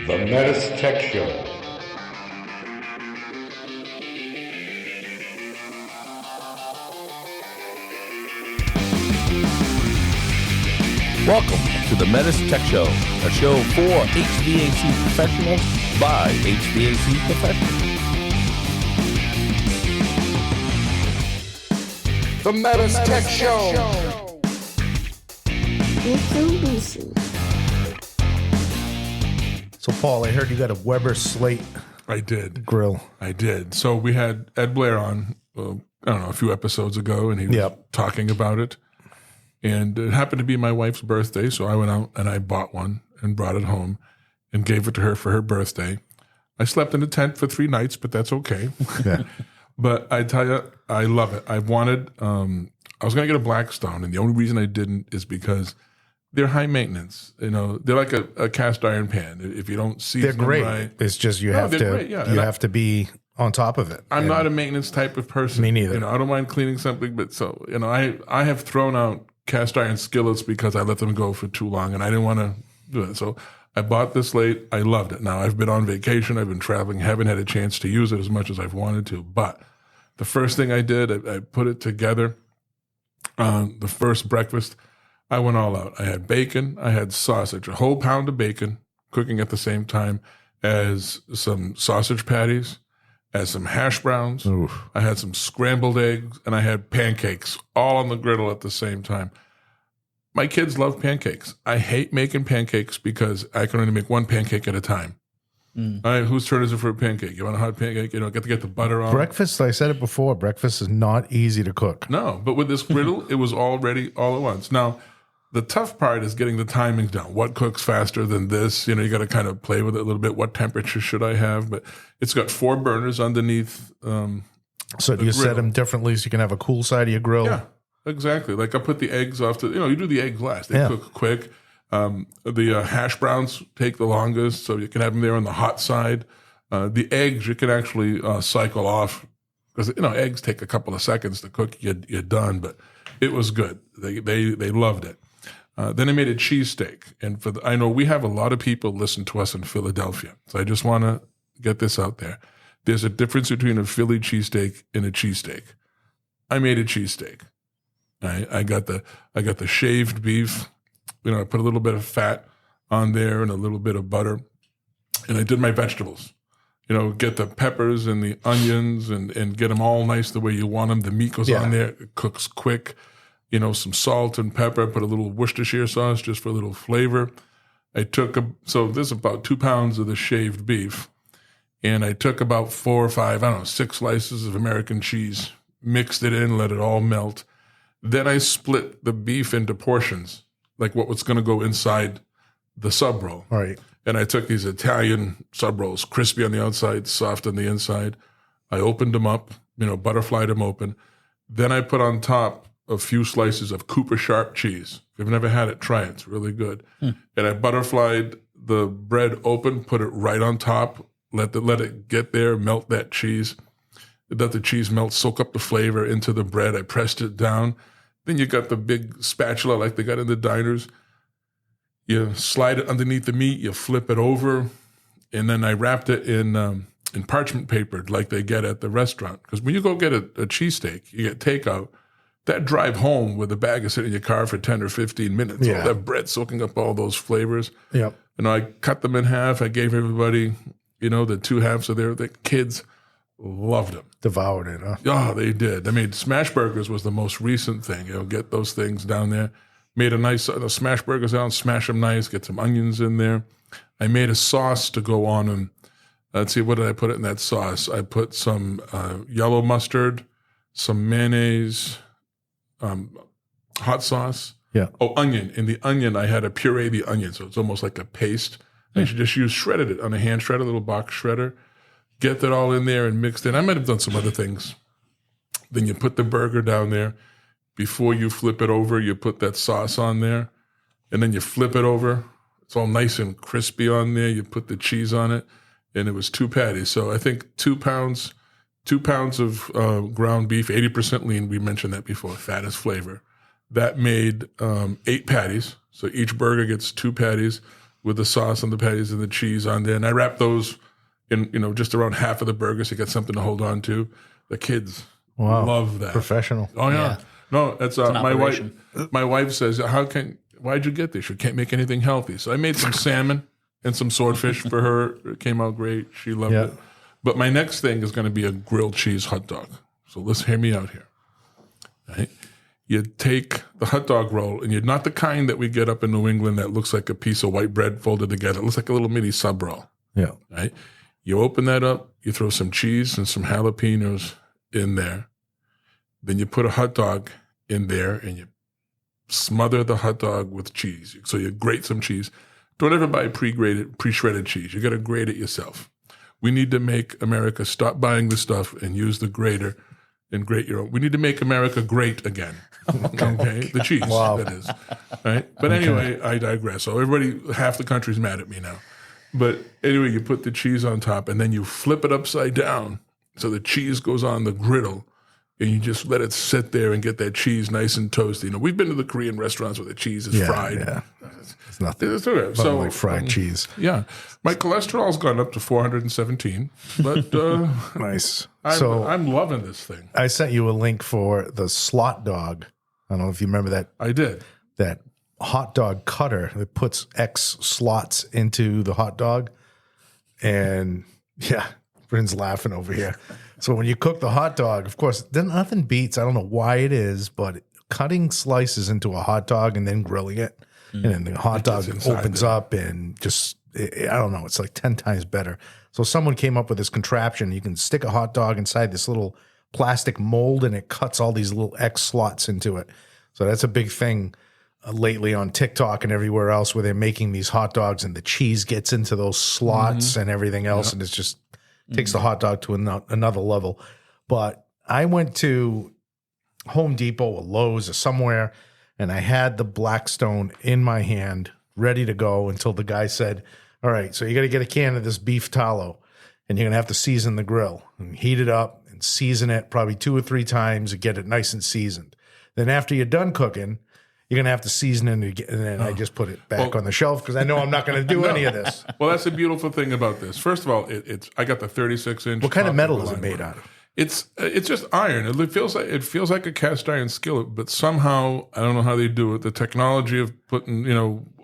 The METUS Tech Show. Welcome to the METUS Tech Show, a show for HVAC professionals by HVAC professionals. The METUS Tech Show. So, Paul, I heard you got a Weber Slate I did. grill. I did. So we had Ed Blair on, I don't know, a few episodes ago, and he was talking about it. And it happened to be my wife's birthday, so I went out and I bought one and brought it home and gave it to her for her birthday. I slept in a tent for 3 nights, but that's okay. Yeah. But I tell you, I love it. I wanted, I was going to get a Blackstone, and the only reason I didn't is because they're high maintenance. You know, they're like a cast iron pan. If you don't season They're great. them right, It's just you have to great, yeah. you have to be on top of it. I'm not a maintenance type of person. Me neither. You know, I don't mind cleaning something, but so, you know, I have thrown out cast iron skillets because I let them go for too long, and I didn't want to do it. So I bought this late. I loved it. Now, I've been on vacation. I've been traveling. Haven't had a chance to use it as much as I've wanted to. But the first thing I did, I put it together. The first breakfast, I went all out. I had bacon. I had sausage, a whole pound of bacon, cooking at the same time as some sausage patties, as some hash browns. Oof. I had some scrambled eggs, and I had pancakes all on the griddle at the same time. My kids love pancakes. I hate making pancakes because I can only make one pancake at a time. All right, whose turn is it for a pancake? You want a hot pancake? You know, get to get the butter on. Breakfast, I said it before, breakfast is not easy to cook. No, but with this griddle, it was all ready all at once. Now, the tough part is getting the timings down. What cooks faster than this? You know, you got to kind of play with it a little bit. What temperature should I have? But it's got 4 burners underneath. So do you set them differently so you can have a cool side of your grill? Yeah, exactly. Like I put the eggs off to, you do the eggs last. They cook quick. The hash browns take the longest, so you can have them there on the hot side. The eggs you can actually cycle off because eggs take a couple of seconds to cook. You're done, but it was good. They loved it. Then I made a cheesesteak, and I know we have a lot of people listen to us in Philadelphia, so I just want to get this out there. There's a difference between a Philly cheesesteak and a cheesesteak. I made a cheesesteak. I got the shaved beef. I put a little bit of fat on there and a little bit of butter, and I did my vegetables. Get the peppers and the onions and get them all nice the way you want them. The meat goes on there. It cooks quick. Some salt and pepper. Put a little Worcestershire sauce just for a little flavor. So there's about 2 pounds of the shaved beef, and I took about 4 or 5, 6 slices of American cheese, mixed it in, let it all melt. Then I split the beef into portions, like what was going to go inside the sub roll. All right. And I took these Italian sub rolls, crispy on the outside, soft on the inside. I opened them up, butterflied them open. Then I put on top a few slices of Cooper Sharp cheese. If you've never had it, try it. It's really good. And I butterflied the bread open, put it right on top, let it get there, melt that cheese. Let the cheese melt, soak up the flavor into the bread. I pressed it down. Then you got the big spatula like they got in the diners. You slide it underneath the meat, you flip it over, and then I wrapped it in parchment paper like they get at the restaurant. Because when you go get a cheesesteak, you get takeout, that drive home with a bag is sitting in your car for 10 or 15 minutes. Yeah. All that bread soaking up all those flavors. Yep. I cut them in half. I gave everybody, the 2 halves of the kids loved them. Devoured it, huh? Oh, they did. I mean, smash burgers was the most recent thing. Get those things down there. Made a nice smash burgers down, smash them nice, get some onions in there. I made a sauce to go on them. Let's see, what did I put in that sauce? I put some yellow mustard, some mayonnaise, hot sauce. Yeah. Oh, onion. In the onion, I had to puree the onion, so it's almost like a paste. I should just use shredded it on a hand shredder, a little box shredder. Get that all in there and mixed in. I might have done some other things. Then you put the burger down there. Before you flip it over, you put that sauce on there. And then you flip it over. It's all nice and crispy on there. You put the cheese on it. And it was 2 patties. So I think 2 pounds of ground beef, 80% lean. We mentioned that before, fattest flavor. That made 8 patties. So each burger gets 2 patties with the sauce and the patties and the cheese on there. And I wrap those in, just around half of the burger so you got something to hold on to. The kids love that. Professional. Oh, yeah. No, that's my wife. operation. My wife says, why'd you get this? You can't make anything healthy. So I made some salmon and some swordfish for her. It came out great. She loved it. But my next thing is going to be a grilled cheese hot dog. So let's hear me out here. Right? You take the hot dog roll, and you're not the kind that we get up in New England that looks like a piece of white bread folded together. It looks like a little mini sub roll. Yeah. Right? You open that up, you throw some cheese and some jalapenos in there. Then you put a hot dog in there, and you smother the hot dog with cheese. So you grate some cheese. Don't ever buy pre-shredded cheese. You got to grate it yourself. We need to make America stop buying the stuff and use the grater and grate your own. We need to make America great again. Okay? The cheese, that is. Right? But anyway, I digress. So half the country's mad at me now. But anyway, you put the cheese on top, and then you flip it upside down so the cheese goes on the griddle, and you just let it sit there and get that cheese nice and toasty. We've been to the Korean restaurants where the cheese is fried. Yeah. It's nothing. It's okay. So like fried cheese. Yeah. My cholesterol's gone up to 417, but Nice. I'm loving this thing. I sent you a link for the slot dog. I don't know if you remember that. I did. That hot dog cutter that puts X slots into the hot dog. And yeah, Bryn's laughing over here. So when you cook the hot dog, of course, then nothing beats, I don't know why it is, but cutting slices into a hot dog and then grilling it. And then the hot dog opens up and just, I don't know, it's like 10 times better. So someone came up with this contraption. You can stick a hot dog inside this little plastic mold and it cuts all these little X slots into it. So that's a big thing lately on TikTok and everywhere else where they're making these hot dogs and the cheese gets into those slots and everything else. And it's just takes the hot dog to another level. But I went to Home Depot or Lowe's or somewhere, and I had the Blackstone in my hand ready to go until the guy said, all right, so you got to get a can of this beef tallow, and you're going to have to season the grill and heat it up and season it probably 2 or 3 times and get it nice and seasoned. Then after you're done cooking, you're going to have to season it again. And then I just put it back on the shelf because I know I'm not going to do any of this. Well, that's the beautiful thing about this. First of all, I got the 36-inch. What kind of metal is it made out of? It's just iron. It feels like a cast iron skillet, but somehow I don't know how they do it. The technology of putting,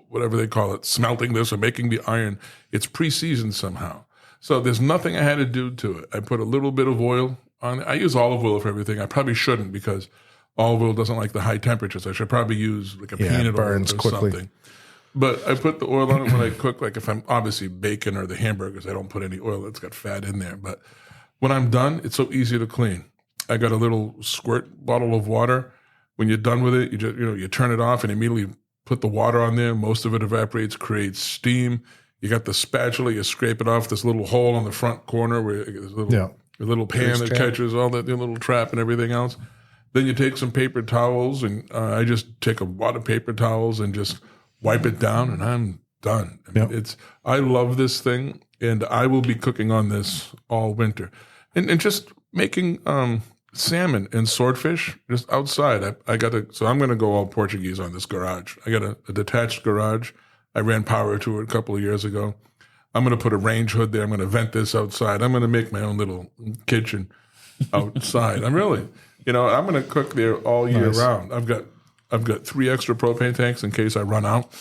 whatever they call it, smelting this or making the iron, it's pre-seasoned somehow. So there's nothing I had to do to it. I put a little bit of oil on it. I use olive oil for everything. I probably shouldn't because olive oil doesn't like the high temperatures. I should probably use like a peanut oil or quickly. something. But I put the oil on it when I cook. Like if I'm obviously bacon or the hamburgers, I don't put any oil. It's got fat in there. But when I'm done, it's so easy to clean. I got a little squirt bottle of water. When you're done with it, you just you turn it off and immediately put the water on there. Most of it evaporates, creates steam. You got the spatula. You scrape it off this little hole on the front corner where there's a little pan that catches all that, the little trap and everything else. Then you take some paper towels, and I just take a wad of paper towels and just wipe it down, and I'm done. I mean, I love this thing, and I will be cooking on this all winter. And just making salmon and swordfish just outside. So I'm going to go all Portuguese on this garage. I got a detached garage. I ran power to it a couple of years ago. I'm going to put a range hood there. I'm going to vent this outside. I'm going to make my own little kitchen outside. I'm really, I'm going to cook there all year round. I've got 3 extra propane tanks in case I run out.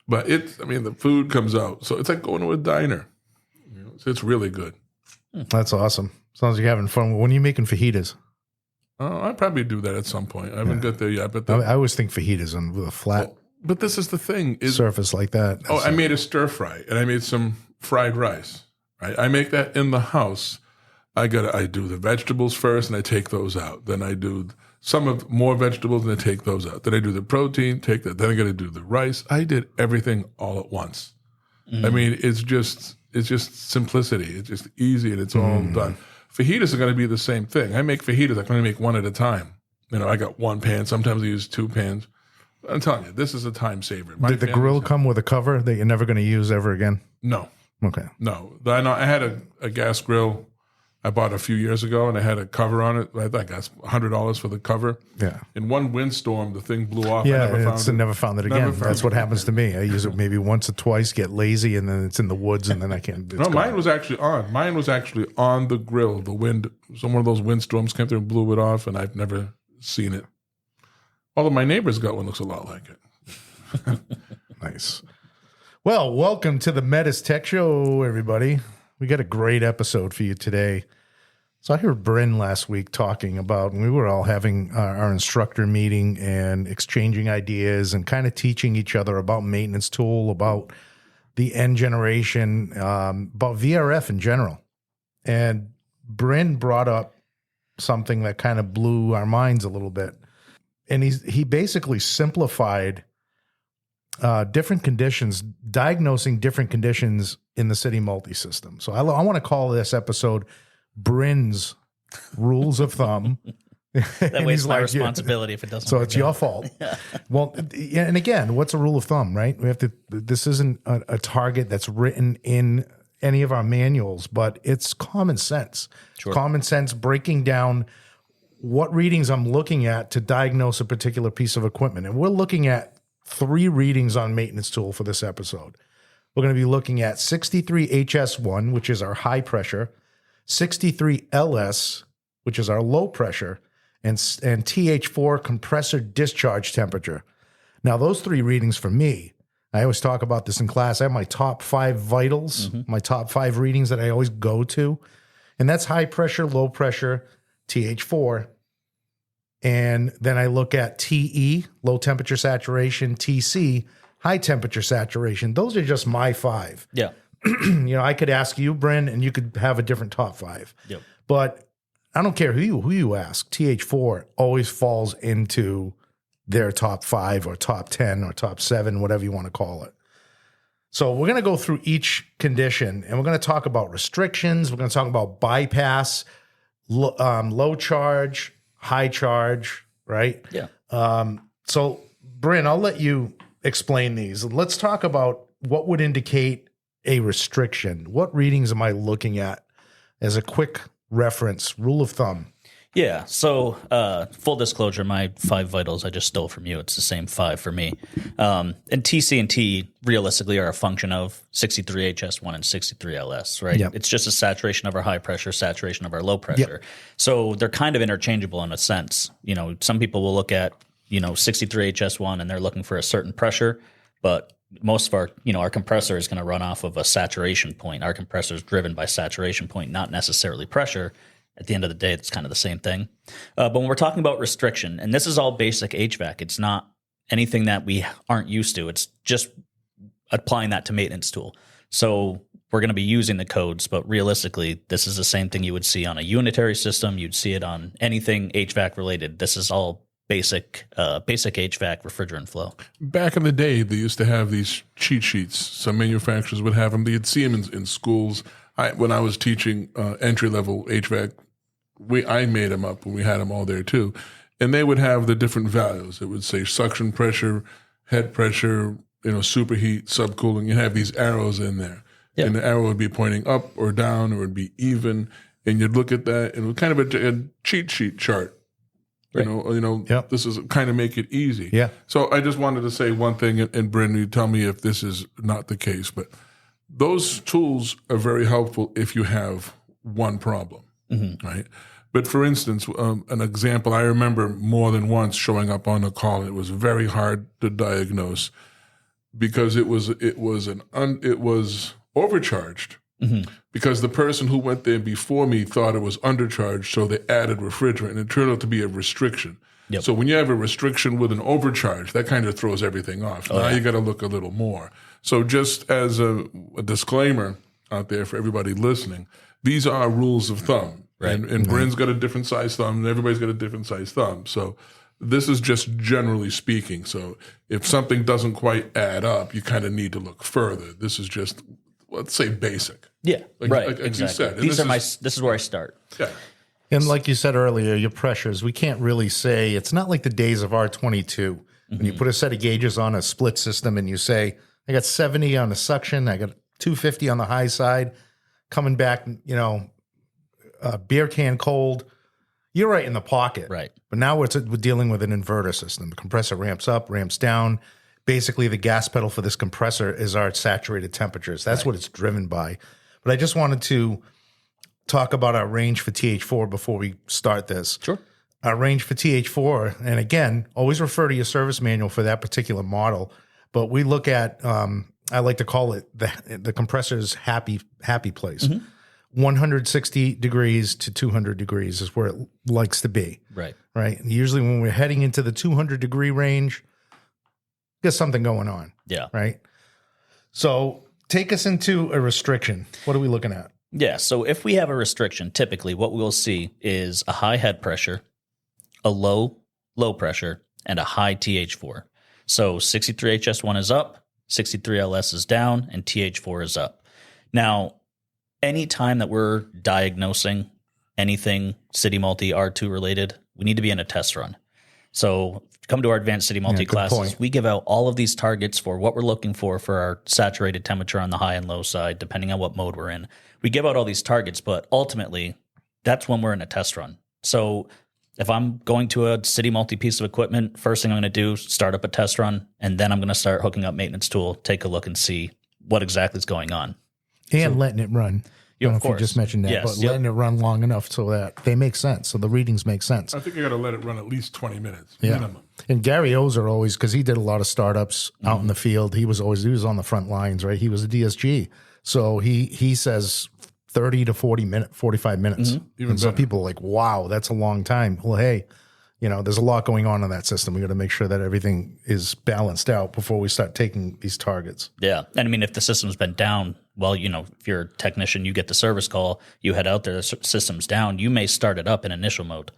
But the food comes out. So it's like going to a diner. It's really good. That's awesome. Sounds like you're having fun. When are you making fajitas? I'll probably do that at some point. I haven't got there yet. But I always think fajitas with a flat but this is the thing. Surface like that. I made a stir fry, and I made some fried rice. Right? I make that in the house. I do the vegetables first, and I take those out. Then I do more vegetables, and I take those out. Then I do the protein, take that. Then I got to do the rice. I did everything all at once. I mean, it's just simplicity. It's just easy, and it's all done. Fajitas are going to be the same thing. I make fajitas. I can only make one at a time. I got one pan. Sometimes I use 2 pans. I'm telling you, this is a time saver. Did the grill come with a cover that you're never going to use ever again? No. Okay. No. I had a gas grill I bought a few years ago, and I had a cover on it. I got $100 for the cover. Yeah. In one windstorm, the thing blew off. Yeah, I never found it. again. That's what happens to me. I use it maybe once or twice, get lazy, and then it's in the woods, and then I can't. No, mine was actually on. Mine was actually on the grill. The wind, one of those windstorms came through and blew it off, and I've never seen it. Although my neighbor's got one that looks a lot like it. Nice. Well, welcome to the METUS Tech Show, everybody. We got a great episode for you today. So I heard Bryn last week talking about, we were all having our instructor meeting and exchanging ideas and kind of teaching each other about maintenance tool, about the N generation, about VRF in general. And Bryn brought up something that kind of blew our minds a little bit. And he basically simplified different conditions, diagnosing different conditions in the city multi-system. So I want to call this episode Bryn's Rules of Thumb. That way it's my responsibility if it doesn't. So it's your fault. Yeah. Well, and again, what's a rule of thumb, right? We have to. This isn't a target that's written in any of our manuals, but it's common sense. Sure. Common sense breaking down what readings I'm looking at to diagnose a particular piece of equipment. And we're looking at 3 readings on maintenance tool for this episode. We're going to be looking at 63HS1, which is our high pressure, 63LS, which is our low pressure, and TH4 compressor discharge temperature. Now, those 3 readings for me, I always talk about this in class. I have my top 5 vitals, my top 5 readings that I always go to. And that's high pressure, low pressure, TH4. And then I look at TE, low temperature saturation, TC, high temperature saturation. Those are just my 5. Yeah. I could ask you, Bryn, and you could have a different top 5. Yep. But I don't care who you ask. TH4 always falls into their top 5 or top 10 or top 7, whatever you want to call it. So we're going to go through each condition, and we're going to talk about restrictions. We're going to talk about bypass, low charge, high charge, right? Yeah. So, Bryn, I'll let you explain these. Let's talk about what would indicate a restriction. What readings am I looking at as a quick reference, rule of thumb? Yeah. So, full disclosure, my 5 vitals I just stole from you. It's the same 5 for me. And TC and T realistically are a function of 63HS1 and 63LS, right? Yep. It's just a saturation of our high pressure, saturation of our low pressure. Yep. So they're kind of interchangeable in a sense. Some people will look at, 63HS1 and they're looking for a certain pressure, but most of our, our compressor is going to run off of a saturation point. Our compressor is driven by saturation point, not necessarily pressure. At the end of the day, it's kind of the same thing. But when we're talking about restriction, and this is all basic HVAC, it's not anything that we aren't used to. It's just applying that to maintenance tool. So we're going to be using the codes, but realistically, this is the same thing you would see on a unitary system. You'd see it on anything HVAC related. This is all basic HVAC refrigerant flow. Back in the day, they used to have these cheat sheets. Some manufacturers would have them. You'd see them in schools. When I was teaching entry-level HVAC, I made them up when we had them all there too. And they would have the different values. It would say suction pressure, head pressure, superheat, subcooling. You have these arrows in there. Yep. And the arrow would be pointing up or down, or it would be even. And you'd look at that, and it was kind of a cheat sheet chart. Right. Yep. This is kind of make it easy. Yeah. So I just wanted to say one thing, and Bryn, you tell me if this is not the case, but those tools are very helpful if you have one problem, right? But for instance, an example, I remember more than once showing up on a call, and it was very hard to diagnose because it was overcharged. Because the person who went there before me thought it was undercharged, so they added refrigerant, and it turned out to be a restriction. Yep. So when you have a restriction with an overcharge, that kind of throws everything off. Now you got to look a little more. So just as a disclaimer out there for everybody listening, these are rules of thumb. Right. And Bryn's got a different size thumb, and everybody's got a different size thumb. So this is just generally speaking. So if something doesn't quite add up, you kind of need to look further. This is just, let's say, basic. Yeah, right. Like exactly. you said. This is where I start. Yeah. And like you said earlier, your pressures, we can't really say, it's not like the days of R22. When you put a set of gauges on a split system and you say, I got 70 on the suction, I got 250 on the high side, coming back, a beer can cold, you're right in the pocket. Right. But now we're dealing with an inverter system. The compressor ramps up, ramps down. Basically, the gas pedal for this compressor is our saturated temperatures. That's what it's driven by. But I just wanted to talk about our range for TH4 before we start this. Sure. Our range for TH4, and again, always refer to your service manual for that particular model. But we look at, I like to call it the compressor's happy place. 160 degrees to 200 degrees is where it likes to be. Right. Right. And usually when we're heading into the 200 degree range, there's something going on. Yeah. Right. So take us into a restriction. What are we looking at? Yeah. So if we have a restriction, typically what we'll see is a high head pressure, a low pressure, and a high TH4. So 63HS1 is up, 63LS is down, and TH4 is up. Now, any time that we're diagnosing anything City Multi R2 related, we need to be in a test run. So come to our advanced City Multi classes, point. we give out all of these targets for what we're looking for our saturated temperature on the high and low side, depending on what mode we're in. We give out all these targets, but ultimately, that's when we're in a test run. So if I'm going to a City Multi piece of equipment, first thing I'm going to do, start up a test run, and then I'm going to start hooking up maintenance tool, take a look and see what exactly is going on. And letting it run. Yeah, I don't know of if you course. just mentioned that, Yes, but yep. letting it run long enough so that they make sense, so the readings make sense. I think you got to let it run at least 20 minutes Yeah. minimum. And Gary Ozer always, because he did a lot of startups out in the field, he was on the front lines, right? He was a DSG. So he says 30 to 45 minutes. And so people are like, wow, that's a long time. Well, hey, there's a lot going on in that system. We got to make sure that everything is balanced out before we start taking these targets. Yeah. And I mean, if the system's been down, well, if you're a technician, you get the service call, you head out there, the system's down, you may start it up in initial mode.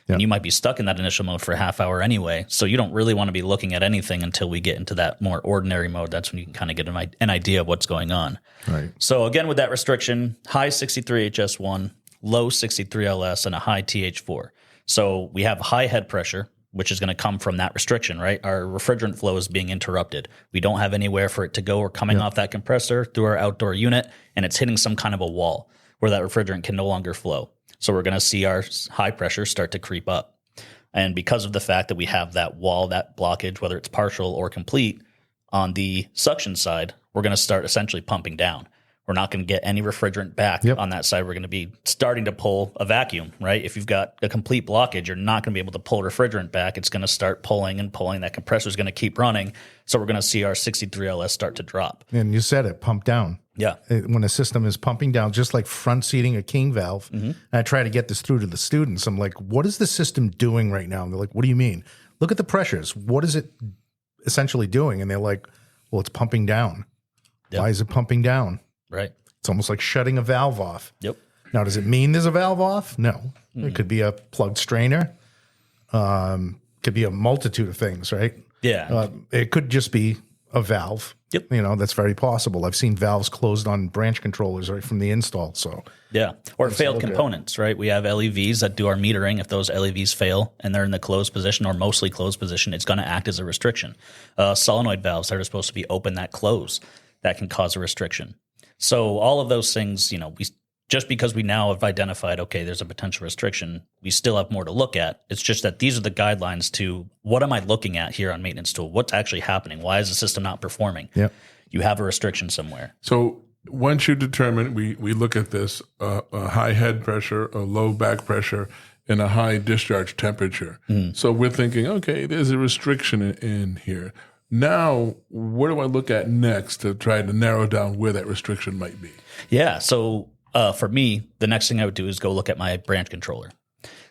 Yeah. And you might be stuck in that initial mode for a half hour anyway. So you don't really want to be looking at anything until we get into that more ordinary mode. That's when you can kind of get an idea of what's going on. Right. So again, with that restriction, high 63HS1, low 63LS, and a high TH4. So we have high head pressure, which is going to come from that restriction, right? Our refrigerant flow is being interrupted. We don't have anywhere for it to go. We're coming off that compressor through our outdoor unit, and it's hitting some kind of a wall where that refrigerant can no longer flow. So we're going to see our high pressure start to creep up. And because of the fact that we have that wall, that blockage, whether it's partial or complete, on the suction side, we're going to start essentially pumping down. We're not going to get any refrigerant back on that side. We're going to be starting to pull a vacuum, right? If you've got a complete blockage, you're not going to be able to pull refrigerant back. It's going to start pulling and pulling. That compressor is going to keep running. So we're going to see our 63LS start to drop. And you said it, pump down. Yeah. When a system is pumping down, just like front seating a king valve, and I try to get this through to the students. I'm like, what is the system doing right now? And they're like, what do you mean? Look at the pressures. What is it essentially doing? And they're like, well, it's pumping down. Yep. Why is it pumping down? Right. It's almost like shutting a valve off. Yep. Now, does it mean there's a valve off? No. It could be a plugged strainer. Could be a multitude of things, right? Yeah. It could just be a valve. Yep. That's very possible. I've seen valves closed on branch controllers right from the install. So Yeah. Or failed components, right? We have LEVs that do our metering. If those LEVs fail and they're in the closed position or mostly closed position, it's going to act as a restriction. Solenoid valves that are supposed to be open that close, that can cause a restriction. So all of those things, just because we now have identified, okay, there's a potential restriction, we still have more to look at. It's just that these are the guidelines to what am I looking at here on maintenance tool? What's actually happening? Why is the system not performing? Yep. You have a restriction somewhere. So once you determine, we look at this, a high head pressure, a low back pressure, and a high discharge temperature. So we're thinking, okay, there's a restriction in here. Now, what do I look at next to try to narrow down where that restriction might be? Yeah. So for me, the next thing I would do is go look at my branch controller.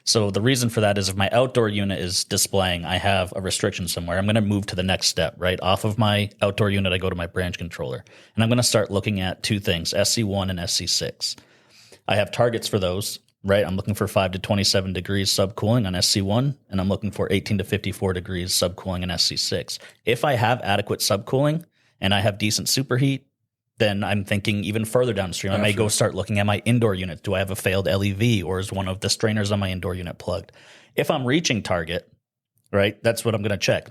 So the reason for that is if my outdoor unit is displaying, I have a restriction somewhere, I'm going to move to the next step, right? Off of my outdoor unit, I go to my branch controller. And I'm going to start looking at two things, SC1 and SC6. I have targets for those, right? I'm looking for 5 to 27 degrees subcooling on SC1, and I'm looking for 18 to 54 degrees subcooling on SC6. If I have adequate subcooling and I have decent superheat, then I'm thinking even further downstream. I may go start looking at my indoor unit. Do I have a failed LEV, or is one of the strainers on my indoor unit plugged? If I'm reaching target, right, that's what I'm going to check.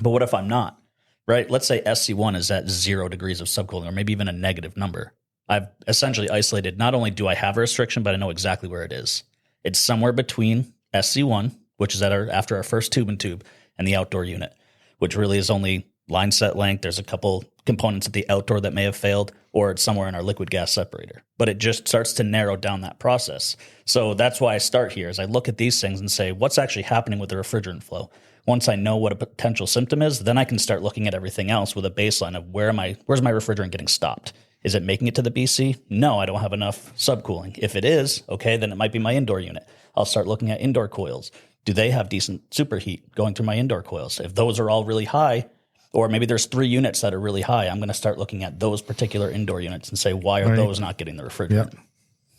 But what if I'm not, right? Let's say SC1 is at 0 degrees of subcooling, or maybe even a negative number. I've essentially isolated, not only do I have a restriction, but I know exactly where it is. It's somewhere between SC1, which is after our first tube and tube, and the outdoor unit, which really is only line set length. There's a couple components at the outdoor that may have failed, or it's somewhere in our liquid gas separator. But it just starts to narrow down that process. So that's why I start here, is I look at these things and say, what's actually happening with the refrigerant flow? Once I know what a potential symptom is, then I can start looking at everything else with a baseline of where's my refrigerant getting stopped? Is it making it to the BC? No, I don't have enough subcooling. If it is, okay, then it might be my indoor unit. I'll start looking at indoor coils. Do they have decent superheat going through my indoor coils? If those are all really high, or maybe there's 3 units that are really high, I'm going to start looking at those particular indoor units and say, why are those not getting the refrigerant? Yep.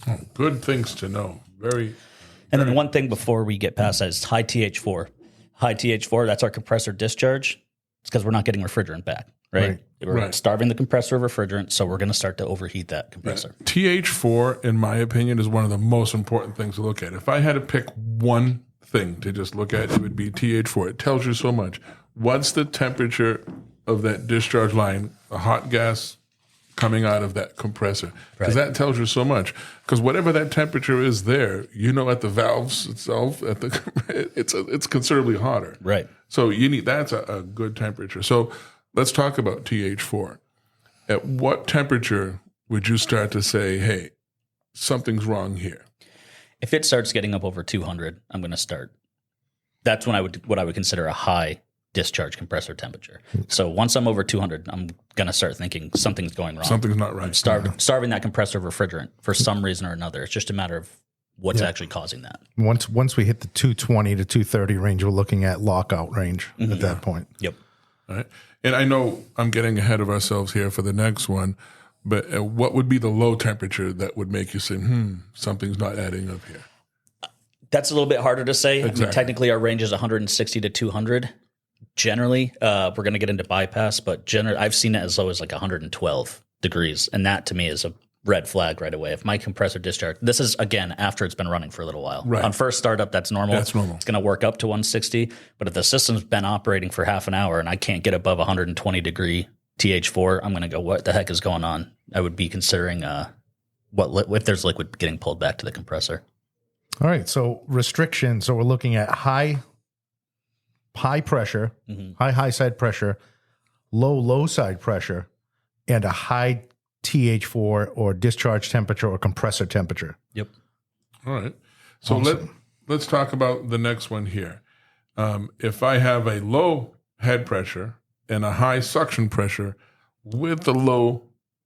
Oh, good things to know. And then one thing before we get past that is high TH4. High TH4, that's our compressor discharge. It's because we're not getting refrigerant back, right? We're starving the compressor of refrigerant, so we're going to start to overheat that compressor. Yeah. TH4, in my opinion, is one of the most important things to look at. If I had to pick one thing to just look at, it would be TH4. It tells you so much. What's the temperature of that discharge line, the hot gas coming out of that compressor? Because that tells you so much. Because whatever that temperature is there, at the valves itself, it's considerably hotter. Right. So that's a good temperature. So let's talk about TH4. At what temperature would you start to say, hey, something's wrong here? If it starts getting up over 200, I'm going to start. That's when what I would consider a high discharge compressor temperature. So once I'm over 200, I'm going to start thinking something's going wrong. Something's not right. I'm starving that compressor of refrigerant for some reason or another. It's just a matter of what's actually causing that. Once we hit the 220 to 230 range, we're looking at lockout range at that point. Yep. All right. And I know I'm getting ahead of ourselves here for the next one, but what would be the low temperature that would make you say, something's not adding up here? That's a little bit harder to say. Exactly. I mean, technically our range is 160 to 200. Generally, we're going to get into bypass, but generally I've seen it as low as like 112 degrees. And that to me is a red flag right away. If my compressor discharge, this is again, after it's been running for a little while. Right. On first startup, that's normal. That's normal. It's going to work up to 160. But if the system's been operating for half an hour and I can't get above 120 degree TH4, I'm going to go, what the heck is going on? I would be considering if there's liquid getting pulled back to the compressor. All right. So restriction. So we're looking at high pressure, high side pressure, low side pressure, and a high TH4 or discharge temperature or compressor temperature. Yep. All right. So Awesome. let's talk about the next one here. If I have a low head pressure and a high suction pressure with the low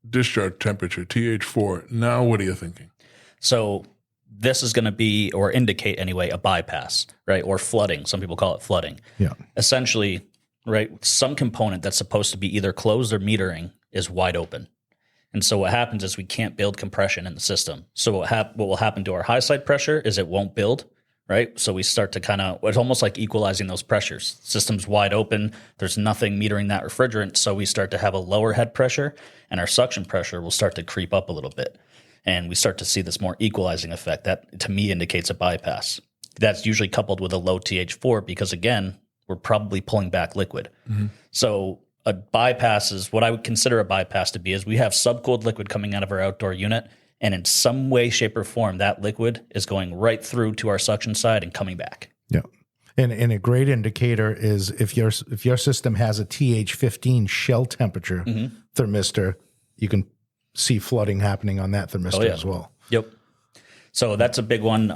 discharge temperature, TH4, now what are you thinking? So this is going to be, or indicate anyway, a bypass, right? Or flooding. Some people call it flooding. Yeah. Essentially, right, some component that's supposed to be either closed or metering is wide open. And so what happens is we can't build compression in the system. So what will happen to our high side pressure is it won't build, right? So we start to it's almost like equalizing those pressures. System's wide open. There's nothing metering that refrigerant. So we start to have a lower head pressure and our suction pressure will start to creep up a little bit. And we start to see this more equalizing effect. That, to me, indicates a bypass. That's usually coupled with a low TH4 because, again, we're probably pulling back liquid. So a bypass is what I would consider a bypass to be is we have subcooled liquid coming out of our outdoor unit, and in some way, shape, or form, that liquid is going right through to our suction side and coming back. Yeah. And a great indicator is if your system has a TH15 shell temperature thermistor, you can see flooding happening on that thermistor as well. Yep. So that's a big one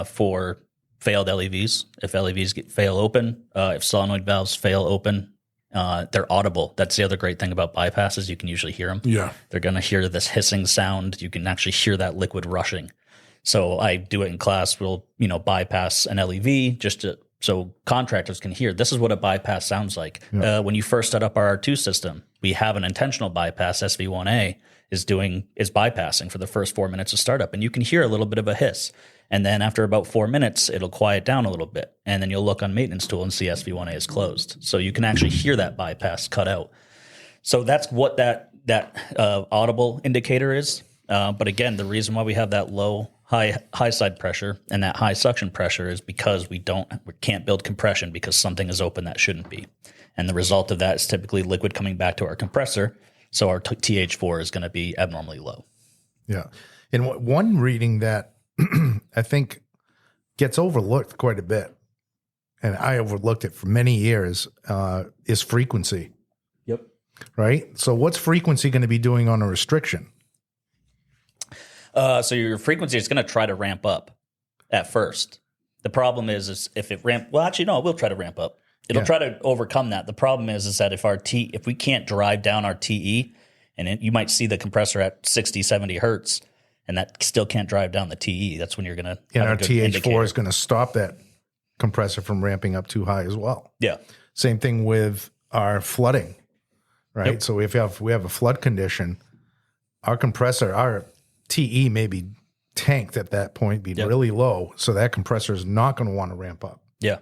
for failed LEVs. If LEVs fail open, if solenoid valves fail open, they're audible. That's the other great thing about bypasses. You can usually hear them. Yeah. They're going to hear this hissing sound. You can actually hear that liquid rushing. So I do it in class. We'll, bypass an LEV so contractors can hear this is what a bypass sounds like. Yeah. When you first set up our R2 system, we have an intentional bypass, SV1A, is bypassing for the first 4 minutes of startup. And you can hear a little bit of a hiss. And then after about 4 minutes, it'll quiet down a little bit. And then you'll look on maintenance tool and see SV1A is closed. So you can actually hear that bypass cut out. So that's what that audible indicator is. But again, the reason why we have that high side pressure and that high suction pressure is because we can't build compression because something is open that shouldn't be. And the result of that is typically liquid coming back to our compressor. So our TH4 is going to be abnormally low. Yeah. And one reading that I think gets overlooked quite a bit, and I overlooked it for many years, is frequency. Yep. Right? So what's frequency going to be doing on a restriction? So your frequency is going to try to ramp up at first. The problem is if it it will try to ramp up. It'll try to overcome that. The problem is that if we can't drive down our TE, and you might see the compressor at 60, 70 hertz, and that still can't drive down the TE. That's when you're going to And our TH4 is going to stop that compressor from ramping up too high as well. Yeah. Same thing with our flooding, right? Yep. So if we have a flood condition, our compressor, our TE may be tanked at that point, be really low. So that compressor is not going to want to ramp up. Yeah.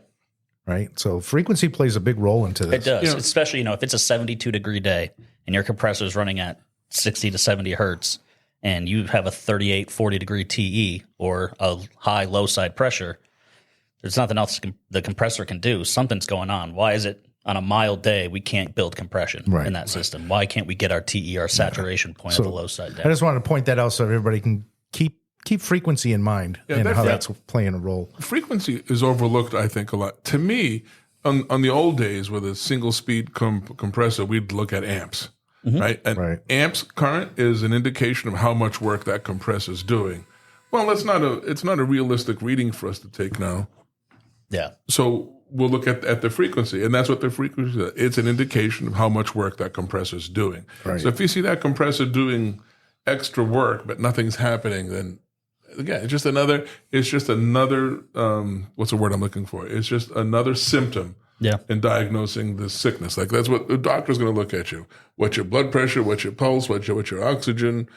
Right. So frequency plays a big role into this. It does, especially, if it's a 72-degree day and your compressor is running at 60 to 70 hertz and you have a 38, 40-degree TE or a high low side pressure, there's nothing else the compressor can do. Something's going on. Why is it on a mild day we can't build compression in that system? Why can't we get our TE, our saturation point of the low side down? I just wanted to point that out so everybody can keep frequency in mind and how that's playing a role. Frequency is overlooked, I think, a lot. To me, on the old days with a single speed compressor, we'd look at amps, right? And amps current is an indication of how much work that compressor is doing. Well, it's not a realistic reading for us to take now. Yeah. So we'll look at the frequency, and that's what the frequency is. It's an indication of how much work that compressor is doing. Right. So if you see that compressor doing extra work but nothing's happening, then again, it's just another what's the word I'm looking for? It's just another symptom in diagnosing the sickness. Like that's what the doctor's going to look at you. What's your blood pressure? What's your pulse? What's your oxygen?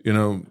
It's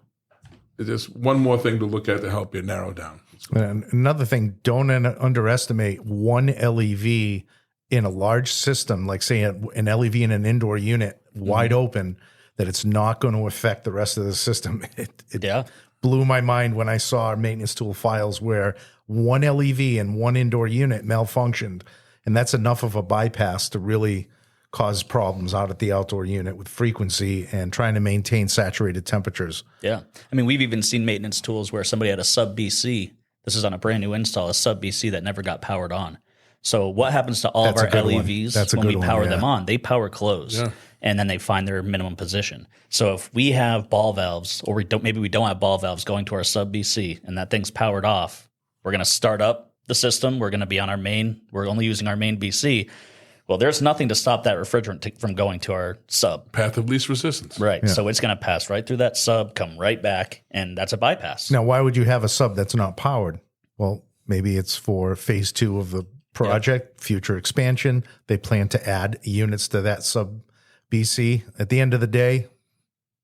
just one more thing to look at to help you narrow down. And another thing, don't underestimate one LEV in a large system, like say an LEV in an indoor unit wide open, that it's not going to affect the rest of the system. It blew my mind when I saw our maintenance tool files where one LEV in one indoor unit malfunctioned, and that's enough of a bypass to really cause problems out at the outdoor unit with frequency and trying to maintain saturated temperatures. Yeah. I mean, we've even seen maintenance tools where somebody had a sub BC. This is on a brand new install, a sub BC that never got powered on. So what happens to all of our LEVs when we power them on? They power closed, and then they find their minimum position. So if we have ball valves, or maybe we don't have ball valves going to our sub BC, and that thing's powered off, we're going to start up the system. We're going to be on our main. We're only using our main BC. Well, there's nothing to stop that refrigerant from going to our sub. Path of least resistance. Right. Yeah. So it's going to pass right through that sub, come right back, and that's a bypass. Now, why would you have a sub that's not powered? Well, maybe it's for phase 2 of the project, future expansion. They plan to add units to that sub BC. At the end of the day,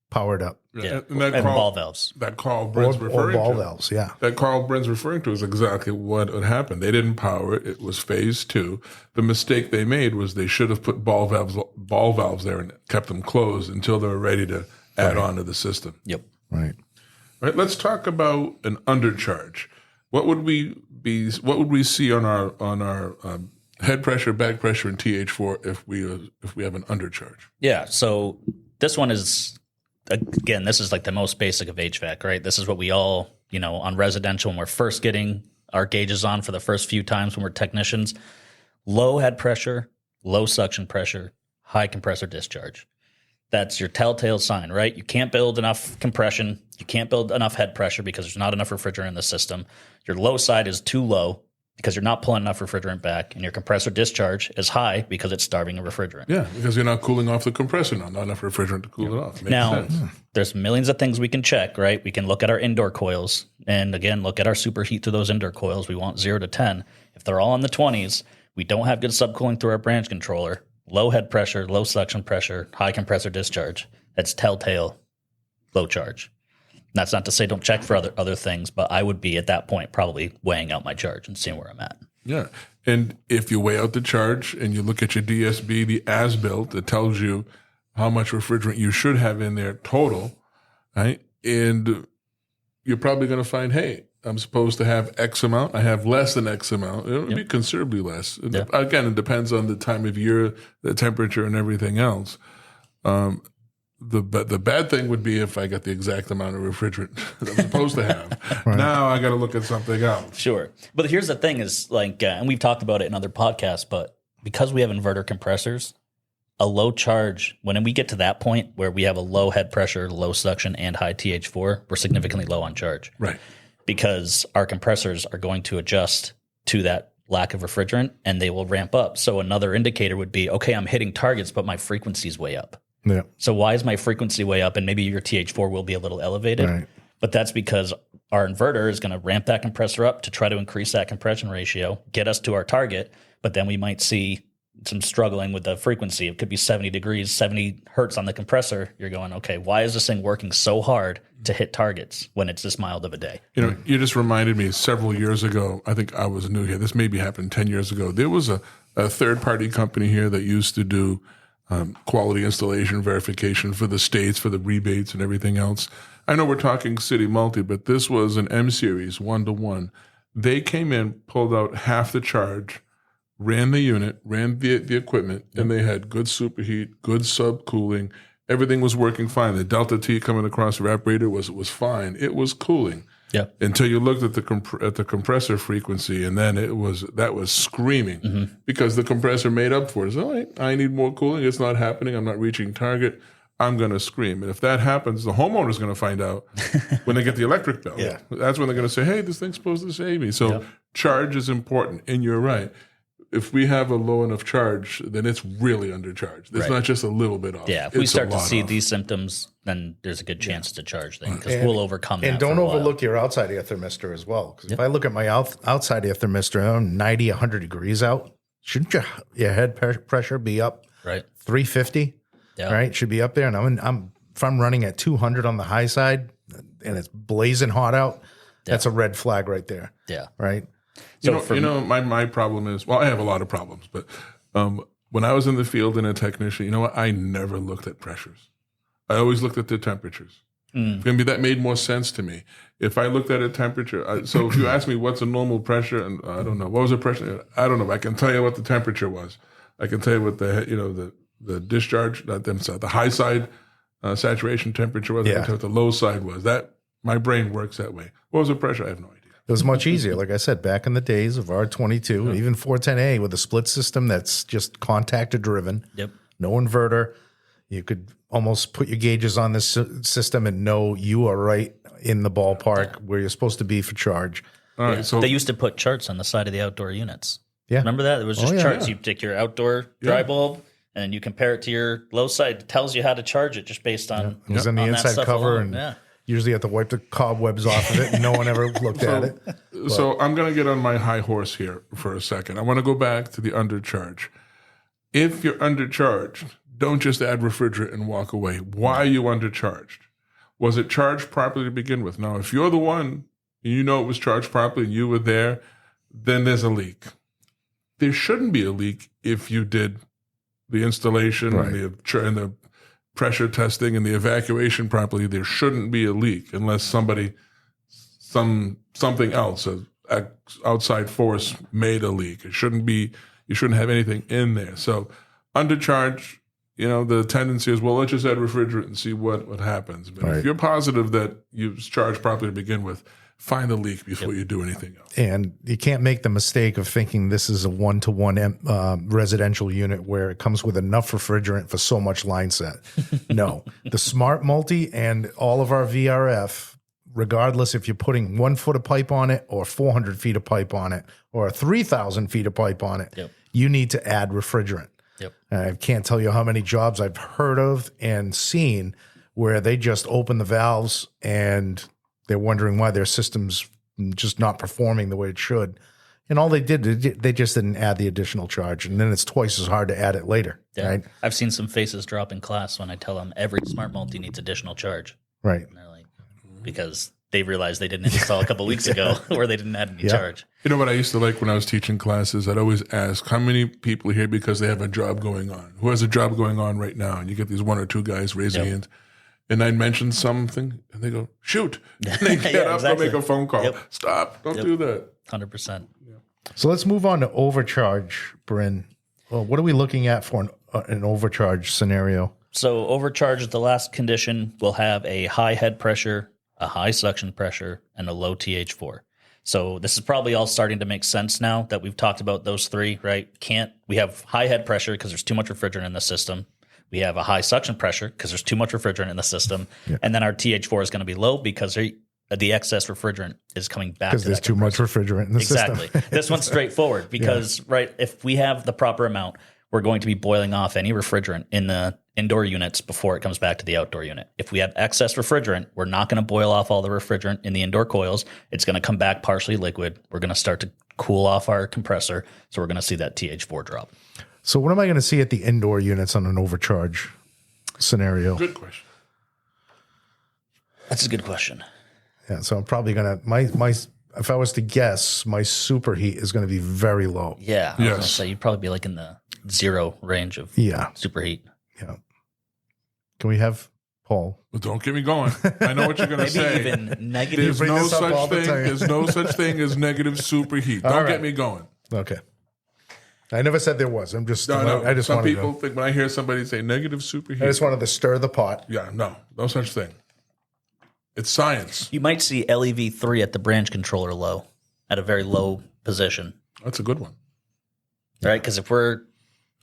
powered up. Yeah. And ball valves. That Carl Bryn's referring ball to. valves, yeah. That Carl Bryn's referring to is exactly what had happened. They didn't power it. It was phase 2. The mistake they made was they should have put ball valves there and kept them closed until they were ready to add on to the system. Yep. Right. Right. Let's talk about an undercharge. What would we see on our head pressure, back pressure, and TH4 if we have an undercharge? Yeah. So this one is, again, this is like the most basic of HVAC, right? This is what we all, on residential, when we're first getting our gauges on for the first few times when we're technicians, low head pressure, low suction pressure, high compressor discharge. That's your telltale sign, right? You can't build enough compression. You can't build enough head pressure because there's not enough refrigerant in the system. Your low side is too low because you're not pulling enough refrigerant back, and your compressor discharge is high because it's starving of refrigerant. Yeah, because you're not cooling off the compressor now, not enough refrigerant to cool it off. Now, there's millions of things we can check, right? We can look at our indoor coils and, again, look at our superheat through those indoor coils. We want 0 to 10. If they're all in the 20s, we don't have good subcooling through our branch controller, low head pressure, low suction pressure, high compressor discharge. That's telltale low charge. That's not to say don't check for other things, but I would be at that point probably weighing out my charge and seeing where I'm at. Yeah. And if you weigh out the charge and you look at your DSB, the as-built, it tells you how much refrigerant you should have in there total, right? And you're probably going to find, hey, I'm supposed to have X amount. I have less than X amount. It would be considerably less. Again, it depends on the time of year, the temperature, and everything else. The bad thing would be if I got the exact amount of refrigerant that I'm supposed to have. Right. Now I got to look at something else. Sure. But here's the thing is like, and we've talked about it in other podcasts, but because we have inverter compressors, a low charge, when we get to that point where we have a low head pressure, low suction, and high TH4, we're significantly low on charge. Right. Because our compressors are going to adjust to that lack of refrigerant and they will ramp up. So another indicator would be, okay, I'm hitting targets, but my frequency's way up. Yeah. So why is my frequency way up? And maybe your TH4 will be a little elevated, right. But that's because our inverter is going to ramp that compressor up to try to increase that compression ratio, get us to our target. But then we might see some struggling with the frequency. It could be 70 degrees, 70 hertz on the compressor. You're going, okay, why is this thing working so hard to hit targets when it's this mild of a day? You know, you just reminded me several years ago, I think I was new here. This maybe happened 10 years ago. There was a third-party company here that used to do quality installation verification for the states, for the rebates and everything else. I know we're talking City Multi, but this was an M series 1-to-1. They came in, pulled out half the charge, ran the unit, ran the equipment, and they had good superheat, good subcooling. Everything was working fine. The delta T coming across the evaporator was fine. It was cooling. Yeah. Until you looked at the compressor frequency, and then that was screaming because the compressor made up for it. So I need more cooling. It's not happening. I'm not reaching target. I'm going to scream. And if that happens, the homeowner's going to find out when they get the electric bill. Yeah. That's when they're going to say, hey, this thing's supposed to save me. So charge is important. And you're right. If we have a low enough charge, then it's really undercharged. It's not just a little bit off. Yeah, if we start to see these symptoms, then there's a good chance to charge things because we'll overcome that. And don't overlook your outside air thermistor as well. Because if I look at my outside air thermistor, I'm 90, 100 degrees out. Shouldn't your head pressure be up? Right. 350? Yeah. Right? Should be up there. And if I'm running at 200 on the high side and it's blazing hot out, that's a red flag right there. Yeah. Right? My problem is, well, I have a lot of problems, but when I was in the field and a technician, you know what? I never looked at pressures. I always looked at the temperatures. Maybe that made more sense to me. If I looked at a temperature, so if you ask me what's a normal pressure, and I don't know, what was the pressure? I don't know. I can tell you what the temperature was. I can tell you what the discharge, the high side saturation temperature was. I can tell you what the low side was. That my brain works that way. What was the pressure? I have no idea. It was much easier. Like I said, back in the days of R22, even 410A with a split system that's just contactor driven, no inverter, you could almost put your gauges on this system and know you are right in the ballpark where you're supposed to be for charge. All right, so they used to put charts on the side of the outdoor units. Yeah. Remember that? It was just charts. You take your outdoor dry bulb and you compare it to your low side. It tells you how to charge it just based on it was on the inside cover and usually you have to wipe the cobwebs off of it and no one ever looked at it. So I'm going to get on my high horse here for a second. I want to go back to the undercharge. If you're undercharged, don't just add refrigerant and walk away. Why are you undercharged? Was it charged properly to begin with? Now, if you're the one, and you know it was charged properly and you were there, then there's a leak. There shouldn't be a leak if you did the installation and the pressure testing and the evacuation properly. There shouldn't be a leak unless something else, an outside force made a leak. It shouldn't be. You shouldn't have anything in there. So undercharge. The tendency is, well, let's just add refrigerant and see what happens. But if you're positive that you charged properly to begin with, find the leak before you do anything else. And you can't make the mistake of thinking this is a one-to-one residential unit where it comes with enough refrigerant for so much line set. No. The Smart Multi and all of our VRF, regardless if you're putting 1 foot of pipe on it or 400 feet of pipe on it or 3,000 feet of pipe on it, you need to add refrigerant. I can't tell you how many jobs I've heard of and seen where they just open the valves and they're wondering why their system's just not performing the way it should. And all they did, they just didn't add the additional charge. And then it's twice as hard to add it later. Yeah. Right? I've seen some faces drop in class when I tell them every Smart Multi needs additional charge. Right. And they're like, because they realized they didn't install a couple weeks ago where they didn't add any charge. You know what I used to like when I was teaching classes? I'd always ask, how many people are here because they have a job going on? Who has a job going on right now? And you get these 1 or 2 guys raising hands. And I'd mention something, and they go, shoot. And they get up and make a phone call. Stop. Don't do that. 100%. So let's move on to overcharge, Bryn. Well, what are we looking at for an overcharge scenario? So overcharge is the last condition. We'll have a high head pressure, a high suction pressure, and a low TH4. So this is probably all starting to make sense now that we've talked about those three, right? We have high head pressure because there's too much refrigerant in the system. We have a high suction pressure because there's too much refrigerant in the system. Yeah. And then our TH4 is going to be low because the excess refrigerant is coming back. Because there's too much refrigerant in the system. Exactly. This one's straightforward because, right, if we have the proper amount, we're going to be boiling off any refrigerant in the indoor units before it comes back to the outdoor unit. If we have excess refrigerant, we're not going to boil off all the refrigerant in the indoor coils. It's going to come back partially liquid. We're going to start to cool off our compressor. So we're going to see that TH4 drop. So what am I going to see at the indoor units on an overcharge scenario? Good question. That's a good question. Yeah, so I'm probably going to, if I was to guess, my superheat is going to be very low. Yeah, I was going to say you'd probably be like in the 0 range of superheat. Yeah. Can we have Paul? Well, don't get me going. I know what you're going to say. Maybe even negative. There's no such thing as negative superheat. Don't get me going. Okay. I never said there was. I'm just. No. I just Some people think when I hear somebody say negative superheat, I just wanted to stir the pot. Yeah, no such thing. It's science. You might see LEV3 at the branch controller low, at a very low position. That's a good one. Right? Because if we're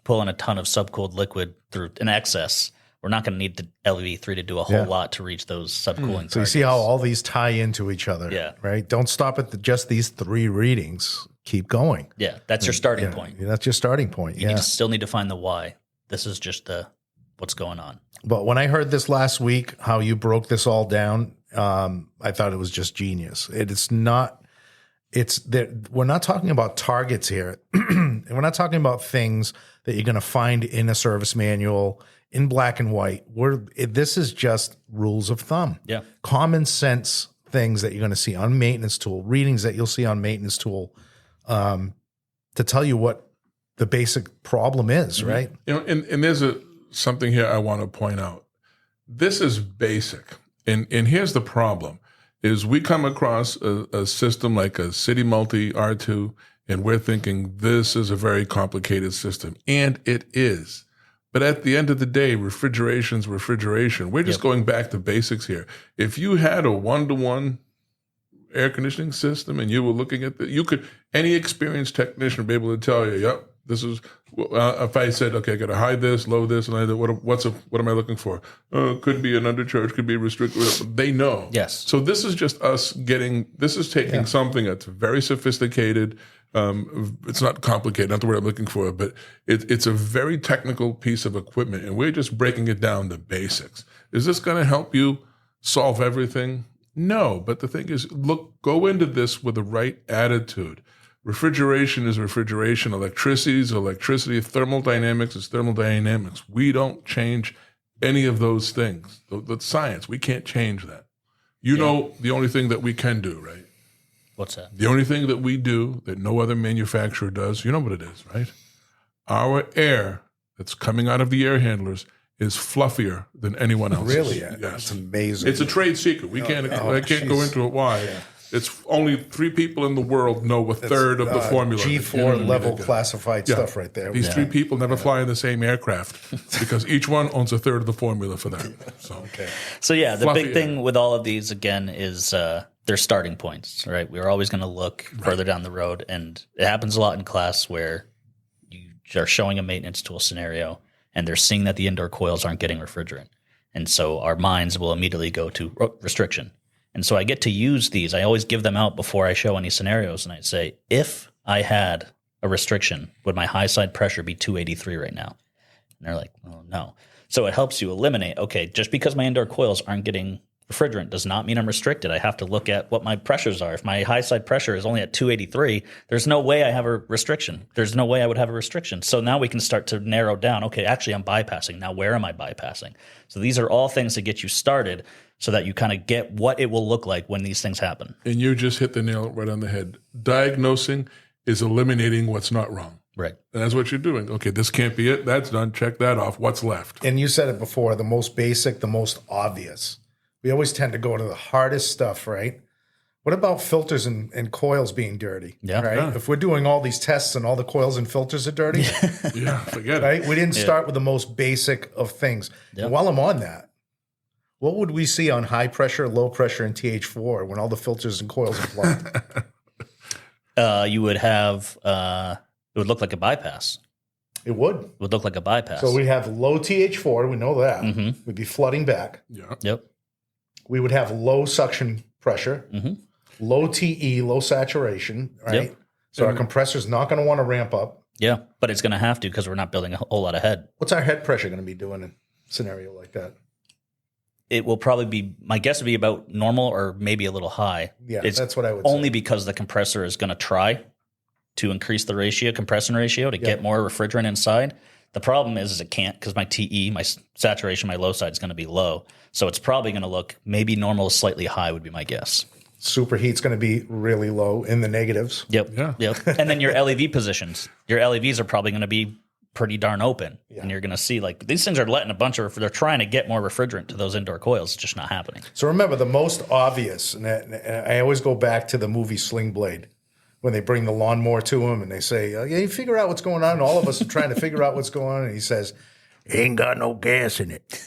pulling a ton of subcooled liquid through an excess, we're not going to need the LEV3 to do a whole lot to reach those subcooling targets. So you see how all these tie into each other. Yeah. Right? Don't stop at just these 3 readings. Keep going. Yeah, that's your starting point. That's your starting point. You still need to find the why. This is just what's going on. But when I heard this last week, how you broke this all down, I thought it was just genius. It's not. We're not talking about targets here. We're not talking about things that you're going to find in a service manual in black and white. This is just rules of thumb. Yeah, common sense things that you're going to see on maintenance tool, readings that you'll see on maintenance tool. To tell you what the basic problem is, right? And there's something here I want to point out. This is basic, and here's the problem: is we come across a system like a City Multi R2, and we're thinking this is a very complicated system, and it is. But at the end of the day, refrigeration's refrigeration. We're just going back to basics here. If you had a 1-to-1 air conditioning system and you were looking at any experienced technician would be able to tell you, yep, this is, if I said, okay, I got to high this, low this, and what am I looking for? Could be an undercharge, could be restricted. They know. Yes. So this is just us taking something that's very sophisticated. It's not complicated, not the word I'm looking for, but it's a very technical piece of equipment, and we're just breaking it down to basics. Is this going to help you solve everything? No, but the thing is, go into this with the right attitude. Refrigeration is refrigeration. Electricity is electricity. Thermodynamics is thermodynamics. We don't change any of those things. That's science. We can't change that. You know the only thing that we can do, right? What's that? The only thing that we do that no other manufacturer does, you know what it is, right? Our air that's coming out of the air handlers is fluffier than anyone else's. Really? Yes. That's amazing. It's a trade secret. I can't go into it why. Yeah. It's only 3 people in the world know a third of the formula. G4 level classified stuff right there. These 3 people never fly in the same aircraft because each one owns a third of the formula for that. So the big thing with all of these, again, is their starting points, right? We're always going to look further down the road, and it happens a lot in class where you are showing a maintenance tool scenario, and they're seeing that the indoor coils aren't getting refrigerant. And so our minds will immediately go to restriction. And so I get to use these. I always give them out before I show any scenarios. And I say, if I had a restriction, would my high side pressure be 283 right now? And they're like, oh, no. So it helps you eliminate, okay, just because my indoor coils aren't getting refrigerant does not mean I'm restricted. I have to look at what my pressures are. If my high side pressure is only at 283, there's no way I have a restriction. There's no way I would have a restriction. So now we can start to narrow down, okay, actually I'm bypassing. Now where am I bypassing? So these are all things to get you started so that you kind of get what it will look like when these things happen. And you just hit the nail right on the head. Diagnosing is eliminating what's not wrong. Right. And that's what you're doing. Okay, this can't be it. That's done. Check that off. What's left? And you said it before, the most basic, the most obvious. We always tend to go to the hardest stuff, right? What about filters and coils being dirty? Yeah. Right. Yeah. If we're doing all these tests and all the coils and filters are dirty, Yeah, forget it. right? We didn't start with the most basic of things. Yeah. And while I'm on that, what would we see on high pressure, low pressure, and TH4 when all the filters and coils are plugged? You would have it would look like a bypass. It would. It would look like a bypass. So we have low TH4. We know that. We'd be flooding back. Yeah. Yep. We would have low suction pressure, low TE, low saturation, right? Yep. So our compressor's not going to want to ramp up. Yeah, but it's going to have to because we're not building a whole lot of head. What's our head pressure going to be doing in a scenario like that? It will probably be, my guess would be about normal or maybe a little high. Yeah, It's that's what I would only say. because the compressor is going to try to increase the ratio, compression ratio, to get more refrigerant inside. The problem is it can't because my TE, my saturation, my low side is going to be low. So it's probably going to look maybe normal, slightly high would be my guess. Superheat's going to be really low in the negatives. Yep. Yeah. Yep. And then your LEV positions. Your LEVs are probably going to be pretty darn open. And you're going to see like these things are letting they're trying to get more refrigerant to those indoor coils. It's just not happening. So remember, the most obvious, and I always go back to the movie Sling Blade, when they bring the lawnmower to him and they say, yeah, you figure out what's going on. And all of us are trying to figure out what's going on. And he says, ain't got no gas in it.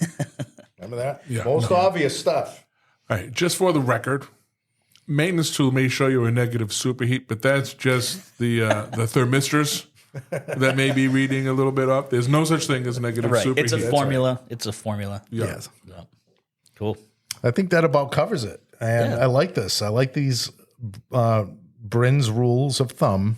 Remember that? Yeah. Most obvious stuff. All right, just for the record, maintenance tool may show you a negative superheat, but that's just the thermistors that may be reading a little bit up. There's no such thing as negative Right. superheat. It's a formula. It's a formula. Yeah. Yes. Yeah. Cool. I think that about covers it. And I like this. I like these Bryn's rules of thumb.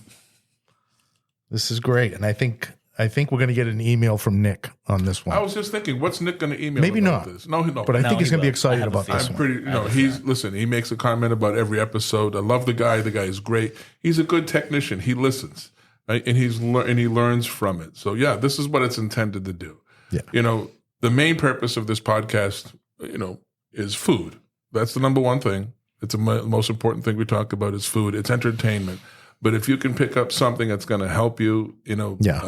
This is great. And I think we're going to get an email from Nick on this one. I was just thinking, what's Nick going to email Maybe about not. this? No. But I No, think he's he going to be will. I excited have a about this I'm one. pretty, he makes a comment about every episode. I love the guy. The guy is great. He's a good technician. He listens, right? And he learns from it. So yeah, this is what it's intended to do. Yeah. The main purpose of this podcast, is food. That's the number one thing. It's the most important thing we talk about is food. It's entertainment. But if you can pick up something that's going to help you,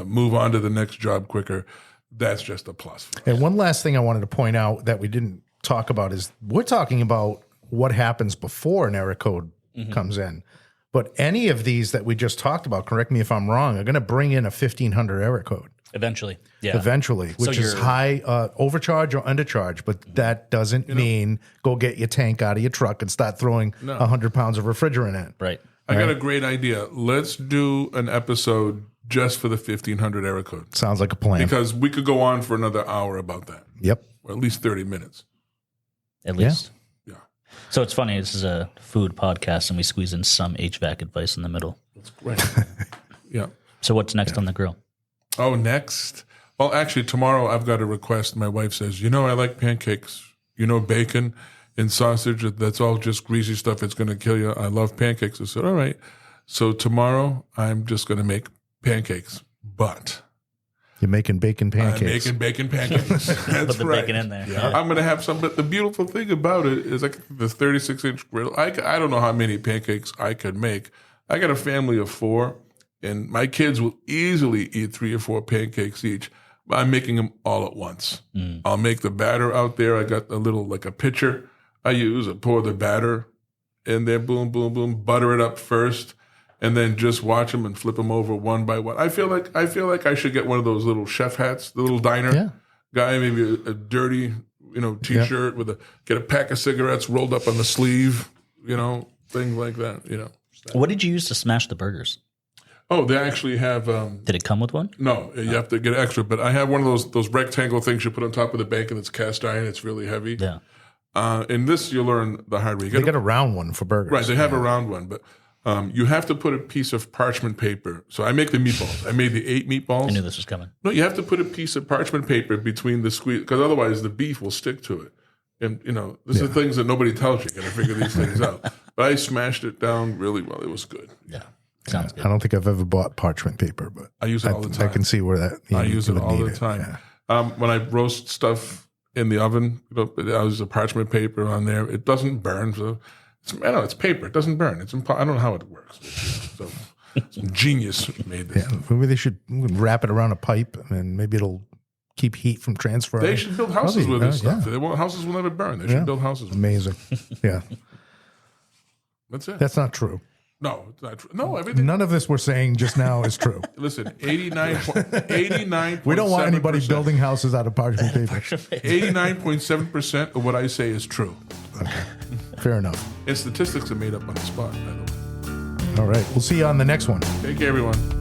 move on to the next job quicker, that's just a plus. And one last thing I wanted to point out that we didn't talk about is we're talking about what happens before an error code comes in. But any of these that we just talked about, correct me if I'm wrong, are going to bring in a 1500 error code. Eventually. Yeah. Eventually, which is high overcharge or undercharge. But that doesn't mean go get your tank out of your truck and start throwing 100 pounds of refrigerant in. Right. I got a great idea. Let's do an episode just for the 1500 error code. Sounds like a plan. Because we could go on for another hour about that, Yep. or at least 30 minutes. At least. Yeah. So it's funny. This is a food podcast, and we squeeze in some HVAC advice in the middle. That's great. Yeah. So what's next on the grill? Oh, next. Well, actually, tomorrow I've got a request. My wife says, I like pancakes. Bacon and sausage. That's all just greasy stuff. It's going to kill you. I love pancakes. I said, all right. So tomorrow I'm just going to make pancakes. But You're making bacon pancakes. I'm making bacon pancakes. That's Put the right. bacon in there. Yeah. I'm going to have some. But the beautiful thing about it is like the 36-inch grill. I don't know how many pancakes I could make. I got a family of 4, and my kids will easily eat 3 or 4 pancakes each. I'm making them all at once. I'll make the batter out there. I got a little, like a pitcher I pour the batter in there, boom, boom, boom, butter it up first, and then just watch them and flip them over one by one. I feel like I should get one of those little chef hats, the little diner guy, maybe a dirty, T-shirt with get a pack of cigarettes rolled up on the sleeve, things like that, What did you use to smash the burgers? Oh, they actually have. Did it come with one? No, you have to get extra. But I have one of those rectangle things you put on top of the bacon that's cast iron. It's really heavy. Yeah. In this, you'll learn the hard way. They got a round one for burgers. Right, they have a round one, but you have to put a piece of parchment paper. So I make the meatballs. I made the 8 meatballs. I knew this was coming. No, you have to put a piece of parchment paper between the squeeze, because otherwise the beef will stick to it. And, this is things that nobody tells you. You got to figure these things out. But I smashed it down really well. It was good. Yeah. Sounds good. I don't think I've ever bought parchment paper, but I use it all the time. I can see where that I use it would all need the time. When I roast stuff in the oven, I use a parchment paper on there. It doesn't burn. So it's paper. It doesn't burn. I don't know how it works. So some genius made this. Yeah, maybe they should wrap it around a pipe, and maybe it'll keep heat from transferring. They should build houses Probably, with this stuff. yeah. Houses will never burn. They should build houses with Amazing. Yeah. That's it. That's not true. No, it's not true. No, everything. None of this we're saying just now is true. Listen, 89. We don't want anybody building houses out of parchment paper. 89.7% of what I say is true. Okay. Fair enough. And statistics are made up on the spot, by the way. All right. We'll see you on the next one. Take care, everyone.